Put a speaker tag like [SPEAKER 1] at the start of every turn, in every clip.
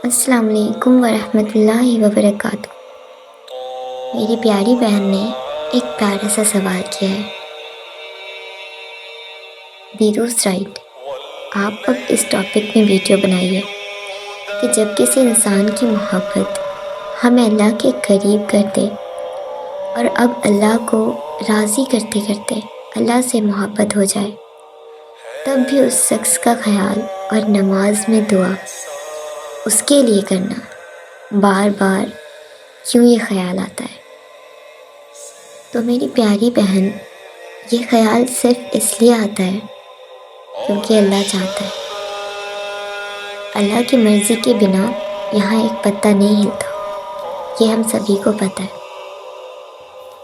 [SPEAKER 1] السلام علیکم ورحمۃ اللہ وبرکاتہ۔ میری پیاری بہن نے ایک پیارا سا سوال کیا ہے۔ بیروز رائٹ، آپ اب اس ٹاپک میں ویڈیو بنائیے کہ جب کسی انسان کی محبت ہمیں اللہ کے قریب کر دے اور اب اللہ کو راضی کرتے کرتے اللہ سے محبت ہو جائے، تب بھی اس شخص کا خیال اور نماز میں دعا اس کے لیے کرنا بار بار کیوں یہ خیال آتا ہے؟ تو میری پیاری بہن، یہ خیال صرف اس لیے آتا ہے کیونکہ اللہ چاہتا ہے۔ اللہ کی مرضی کے بنا یہاں ایک پتا نہیں ہلتا، یہ ہم سبھی کو پتہ ہے۔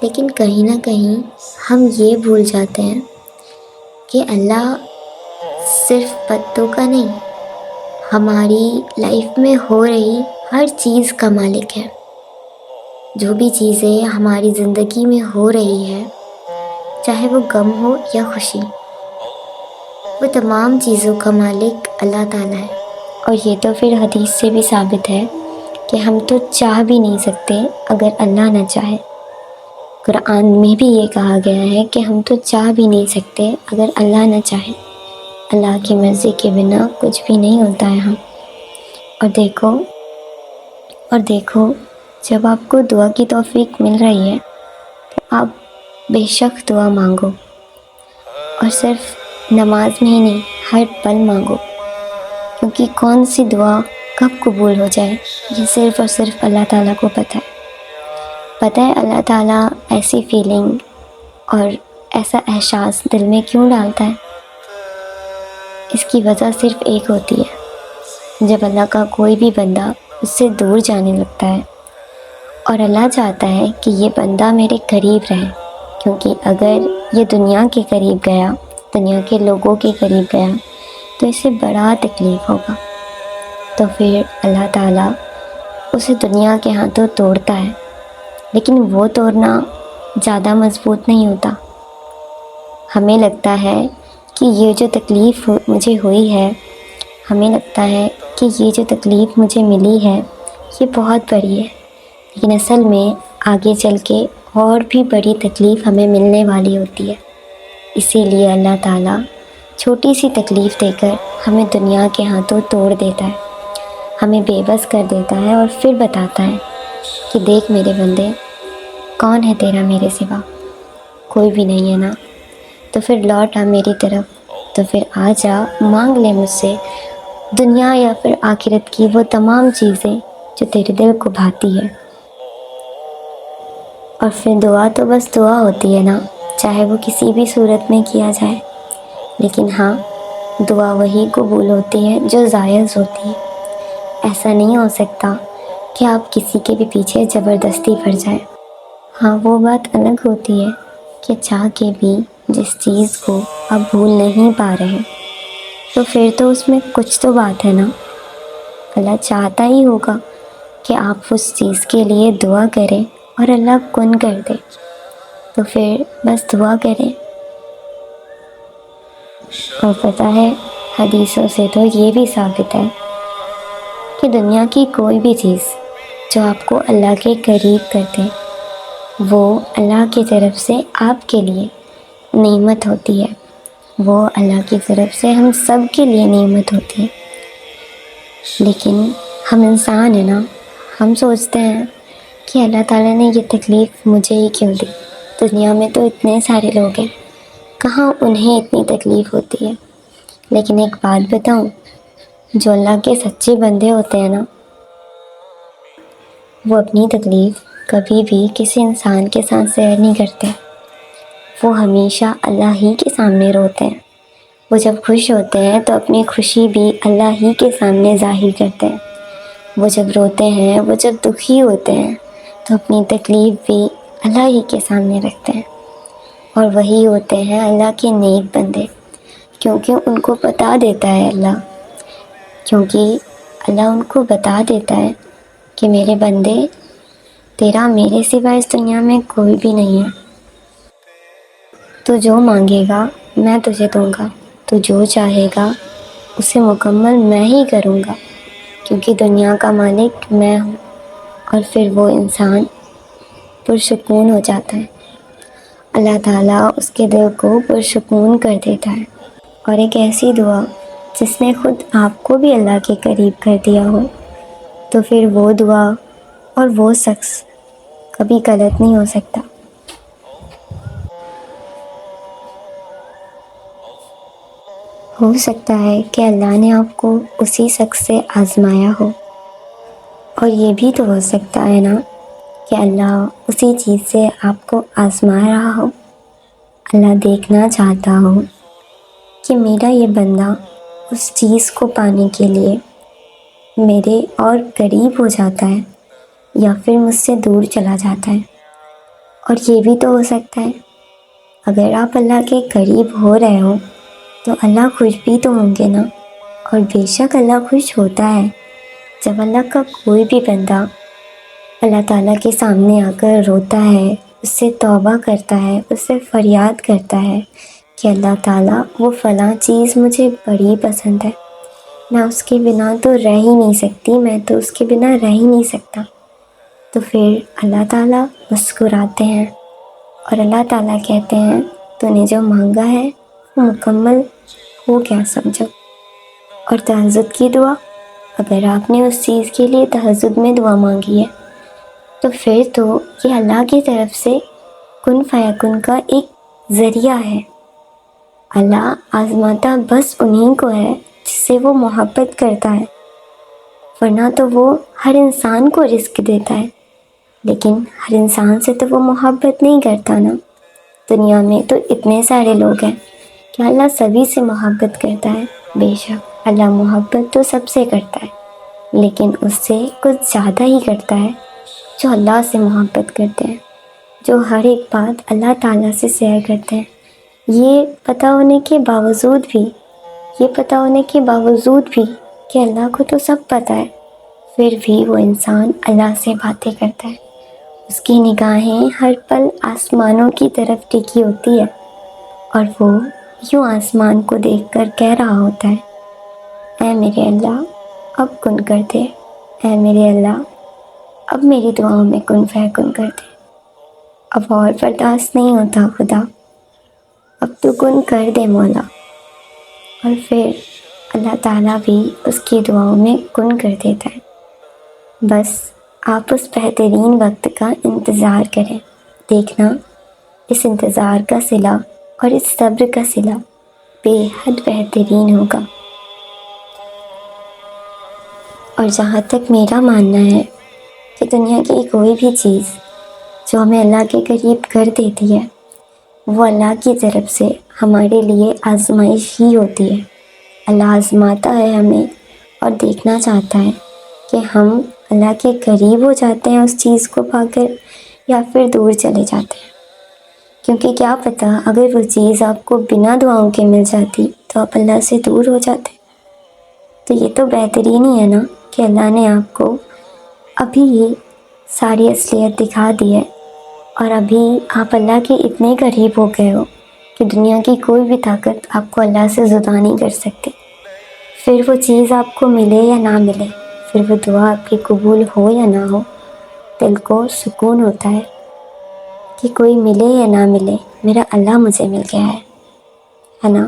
[SPEAKER 1] لیکن کہیں نہ کہیں ہم یہ بھول جاتے ہیں کہ اللہ صرف پتوں کا نہیں، ہماری لائف میں ہو رہی ہر چیز کا مالک ہے۔ جو بھی چیزیں ہماری زندگی میں ہو رہی ہے، چاہے وہ غم ہو یا خوشی، وہ تمام چیزوں کا مالک اللہ تعالیٰ ہے۔ اور یہ تو پھر حدیث سے بھی ثابت ہے کہ ہم تو چاہ بھی نہیں سکتے اگر اللہ نہ چاہے۔ قرآن میں بھی یہ کہا گیا ہے کہ ہم تو چاہ بھی نہیں سکتے اگر اللہ نہ چاہے۔ اللہ کی مرضی کے بنا کچھ بھی نہیں ہوتا ہے۔ اور دیکھو جب آپ کو دعا کی توفیق مل رہی ہے تو آپ بے شک دعا مانگو، اور صرف نماز میں ہی نہیں، ہر پل مانگو، کیونکہ کون سی دعا کب قبول ہو جائے یہ صرف اور صرف اللہ تعالیٰ کو پتہ ہے۔ اللہ تعالیٰ ایسی فیلنگ اور ایسا احساس دل میں کیوں ڈالتا ہے؟ اس کی وجہ صرف ایک ہوتی ہے، جب اللہ کا کوئی بھی بندہ اس سے دور جانے لگتا ہے اور اللہ چاہتا ہے کہ یہ بندہ میرے قریب رہے، کیونکہ اگر یہ دنیا کے قریب گیا، دنیا کے لوگوں کے قریب گیا تو اسے بڑا تکلیف ہوگا، تو پھر اللہ تعالیٰ اسے دنیا کے ہاتھوں توڑتا ہے۔ لیکن وہ توڑنا زیادہ مضبوط نہیں ہوتا۔ ہمیں لگتا ہے کہ یہ جو تکلیف مجھے ہوئی ہے، ہمیں لگتا ہے کہ یہ جو تکلیف مجھے ملی ہے یہ بہت بڑی ہے، لیکن اصل میں آگے چل کے اور بھی بڑی تکلیف ہمیں ملنے والی ہوتی ہے۔ اسی لیے اللہ تعالیٰ چھوٹی سی تکلیف دے کر ہمیں دنیا کے ہاتھوں توڑ دیتا ہے، ہمیں بے بس کر دیتا ہے، اور پھر بتاتا ہے کہ دیکھ میرے بندے، کون ہے تیرا میرے سوا؟ کوئی بھی نہیں ہے نا؟ تو پھر لوٹ آ میری طرف، تو پھر آ جا، مانگ لے مجھ سے دنیا یا پھر آخرت کی وہ تمام چیزیں جو تیرے دل کو بھاتی ہے۔ اور پھر دعا تو بس دعا ہوتی ہے نا، چاہے وہ کسی بھی صورت میں کیا جائے، لیکن ہاں، دعا وہی قبول ہوتی ہے جو جائز ہوتی ہے۔ ایسا نہیں ہو سکتا کہ آپ کسی کے بھی پیچھے زبردستی پڑ جائیں۔ ہاں، وہ بات الگ ہوتی ہے کہ چاہ کے بھی جس چیز کو آپ بھول نہیں پا رہے، تو پھر تو اس میں کچھ تو بات ہے نا۔ اللہ چاہتا ہی ہوگا کہ آپ اس چیز کے لیے دعا کریں اور اللہ کن کر دے، تو پھر بس دعا کریں۔ اور پتہ ہے، حدیثوں سے تو یہ بھی ثابت ہے کہ دنیا کی کوئی بھی چیز جو آپ کو اللہ کے قریب کر دے، وہ اللہ کی طرف سے آپ کے لیے نعمت ہوتی ہے، وہ اللہ کی طرف سے ہم سب کے لیے نعمت ہوتی ہے۔ لیکن ہم انسان ہیں نا، ہم سوچتے ہیں کہ اللہ تعالیٰ نے یہ تکلیف مجھے ہی کیوں دی؟ دنیا میں تو اتنے سارے لوگ ہیں، کہاں انہیں اتنی تکلیف ہوتی ہے؟ لیکن ایک بات بتاؤں، جو اللہ کے سچے بندے ہوتے ہیں نا، وہ اپنی تکلیف کبھی بھی کسی انسان کے ساتھ شیئر نہیں کرتے۔ وہ ہمیشہ اللہ ہی کے سامنے روتے ہیں۔ وہ جب خوش ہوتے ہیں تو اپنی خوشی بھی اللہ ہی کے سامنے ظاہر کرتے ہیں۔ وہ جب روتے ہیں، وہ جب دکھی ہوتے ہیں تو اپنی تکلیف بھی اللہ ہی کے سامنے رکھتے ہیں۔ اور وہی ہوتے ہیں اللہ کے نیک بندے، کیونکہ ان کو بتا دیتا ہے اللہ ان کو بتا دیتا ہے کہ میرے بندے، تیرا میرے سوا اس دنیا میں کوئی بھی نہیں ہے، تو جو مانگے گا میں تجھے دوں گا، تو جو چاہے گا اسے مکمل میں ہی کروں گا، کیونکہ دنیا کا مالک میں ہوں، اور پھر وہ انسان پرسکون ہو جاتا ہے۔ اللہ تعالیٰ اس کے دل کو پرسکون کر دیتا ہے، اور ایک ایسی دعا جس نے خود آپ کو بھی اللہ کے قریب کر دیا ہو، تو پھر وہ دعا اور وہ شخص کبھی غلط نہیں ہو سکتا۔ ہو سکتا ہے کہ اللہ نے آپ کو اسی شخص سے آزمایا ہو، اور یہ بھی تو ہو سکتا ہے نا کہ اللہ اسی چیز سے آپ کو آزما رہا ہو۔ اللہ دیکھنا چاہتا ہو کہ میرا یہ بندہ اس چیز کو پانے کے لیے میرے اور قریب ہو جاتا ہے یا پھر مجھ سے دور چلا جاتا ہے۔ اور یہ بھی تو ہو سکتا ہے اگر آپ اللہ کے قریب ہو رہے ہو تو اللہ خوش بھی تو ہوں گے نا، اور بے شک اللہ خوش ہوتا ہے جب اللہ کا کوئی بھی بندہ اللہ تعالیٰ کے سامنے آ کر روتا ہے، اس سے توبہ کرتا ہے، اس سے فریاد کرتا ہے کہ اللہ تعالیٰ وہ فلاں چیز مجھے بڑی پسند ہے، میں اس کے بنا تو رہ ہی نہیں سکتی، میں تو اس کے بنا رہ ہی نہیں سکتا۔ تو پھر اللہ تعالیٰ مسکراتے ہیں اور اللہ تعالیٰ کہتے ہیں تو نے جو مانگا ہے وہ مکمل ہو گیا سمجھو۔ اور تہجد کی دعا، اگر آپ نے اس چیز کے لیے تہجد میں دعا مانگی ہے تو پھر تو یہ اللہ کی طرف سے کن فیکن کا ایک ذریعہ ہے۔ اللہ آزماتا بس انہیں کو ہے جس سے وہ محبت کرتا ہے، ورنہ تو وہ ہر انسان کو رزق دیتا ہے، لیکن ہر انسان سے تو وہ محبت نہیں کرتا نا۔ دنیا میں تو اتنے سارے لوگ ہیں کہ اللہ سبھی سے محبت کرتا ہے، بے شک اللہ محبت تو سب سے کرتا ہے، لیکن اس سے کچھ زیادہ ہی کرتا ہے جو اللہ سے محبت کرتے ہیں، جو ہر ایک بات اللہ تعالیٰ سے شیئر کرتے ہیں۔ یہ پتہ ہونے کے باوجود بھی کہ اللہ کو تو سب پتہ ہے، پھر بھی وہ انسان اللہ سے باتیں کرتا ہے۔ اس کی نگاہیں ہر پل آسمانوں کی طرف ٹکی ہوتی ہے، اور وہ یوں آسمان کو دیکھ کر کہہ رہا ہوتا ہے، اے میرے اللہ اب کن کر دے، اے میرے اللہ اب میری دعاؤں میں کن فیکن کر دے، اب اور برداشت نہیں ہوتا خدا، اب تو کن کر دے مولا۔ اور پھر اللہ تعالیٰ بھی اس کی دعاؤں میں کن کر دیتا ہے۔ بس آپ اس بہترین وقت کا انتظار کریں، دیکھنا اس انتظار کا صلہ اور اس صبر کا صلہ بے حد بہترین ہوگا۔ اور جہاں تک میرا ماننا ہے کہ دنیا کی کوئی بھی چیز جو ہمیں اللہ کے قریب کر دیتی ہے وہ اللہ کی طرف سے ہمارے لیے آزمائش ہی ہوتی ہے۔ اللہ آزماتا ہے ہمیں اور دیکھنا چاہتا ہے کہ ہم اللہ کے قریب ہو جاتے ہیں اس چیز کو پا کر یا پھر دور چلے جاتے ہیں، کیونکہ کیا پتہ اگر وہ چیز آپ کو بنا دعاؤں کے مل جاتی تو آپ اللہ سے دور ہو جاتے۔ تو یہ تو بہترین ہی ہے نا کہ اللہ نے آپ کو ابھی یہ ساری اصلیت دکھا دی ہے، اور ابھی آپ اللہ کے اتنے قریب ہو گئے ہو کہ دنیا کی کوئی بھی طاقت آپ کو اللہ سے جدا نہیں کر سکتی۔ پھر وہ چیز آپ کو ملے یا نہ ملے، پھر وہ دعا آپ کی قبول ہو یا نہ ہو، دل کو سکون ہوتا ہے کہ کوئی ملے یا نہ ملے میرا اللہ مجھے مل گیا ہے نا۔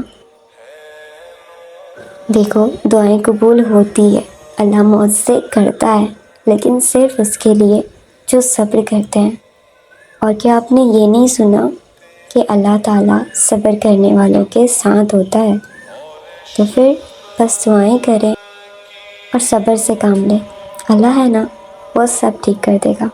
[SPEAKER 1] دیکھو دعائیں قبول ہوتی ہے، اللہ معجزے کرتا ہے، لیکن صرف اس کے لیے جو صبر کرتے ہیں۔ اور کیا آپ نے یہ نہیں سنا کہ اللہ تعالیٰ صبر کرنے والوں کے ساتھ ہوتا ہے؟ تو پھر بس دعائیں کریں اور صبر سے کام لیں، اللہ ہے نا وہ سب ٹھیک کر دے گا۔